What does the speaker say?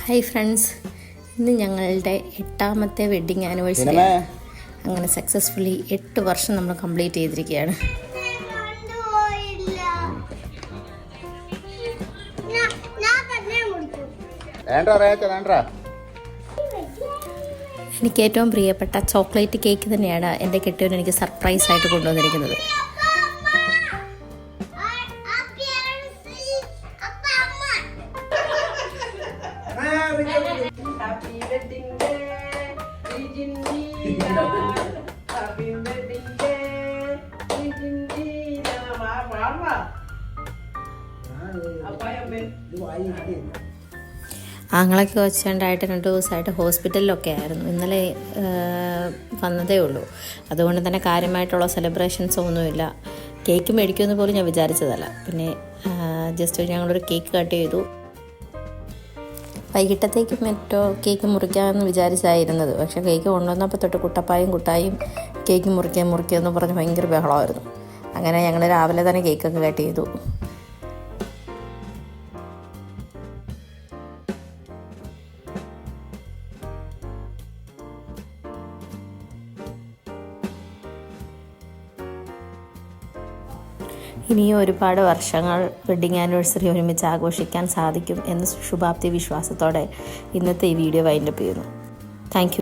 Hi friends, ഇന്ന് ഞങ്ങളുടെ 8ാമത്തെ wedding anniversary. അങ്ങനെ സക്സസ്ഫുള്ളി 8 വർഷം നമ്മൾ കംപ്ലീറ്റ് ചെയ്തിരിക്കുകയാണ്. എനിക്ക് ഏറ്റവും പ്രിയപ്പെട്ട ചോക്ലേറ്റ് കേക്ക് തന്നെയാണ് എൻ്റെ കെട്ടിയവൻ എനിക്ക് സർപ്രൈസ് ആയിട്ട് കൊണ്ടുവന്നിരിക്കുന്നത്. Happy wedding day, Virginia. Happy wedding day, Virginia. Mama. Apa ya men? ആങ്ങളൊക്കെ വെച്ചുണ്ടായിട്ട് 2 ദിവസമായിട്ട് ഹോസ്പിറ്റലിലൊക്കെ ആയിരുന്നു. ഇന്നലെ വന്നതേ ഉള്ളൂ. അതുകൊണ്ട് തന്നെ കാര്യമായിട്ടുള്ള സെലിബ്രേഷൻസ് ഒന്നുമില്ല. കേക്ക് മേടിക്കുമെന്ന് പോലും ഞാൻ വിചാരിച്ചതല്ല. പിന്നെ ജസ്റ്റ് ഞങ്ങളൊരു കേക്ക് കട്ട് ചെയ്തു. വൈകിട്ടത്തേക്ക് മറ്റോ കേക്ക് മുറിക്കാമെന്ന് വിചാരിച്ചായിരുന്നത്. പക്ഷേ കേക്ക് കൊണ്ടുവന്നപ്പോൾ തൊട്ട് കുട്ടായും കേക്ക് മുറിക്കാമെന്ന് പറഞ്ഞ് ഭയങ്കര ബഹളമായിരുന്നു. അങ്ങനെ ഞങ്ങൾ രാവിലെ തന്നെ കേക്കൊക്കെ കട്ട് ചെയ്തു. ഇനിയും ഒരുപാട് വർഷങ്ങൾ വെഡ്ഡിങ് ആനിവേഴ്സറി ഒരുമിച്ച് ആഘോഷിക്കാൻ സാധിക്കും എന്ന ശുഭാപ്തി വിശ്വാസത്തോടെ ഇന്നത്തെ ഈ വീഡിയോ വൈൻഡപ്പ് ചെയ്യുന്നു. Thank you.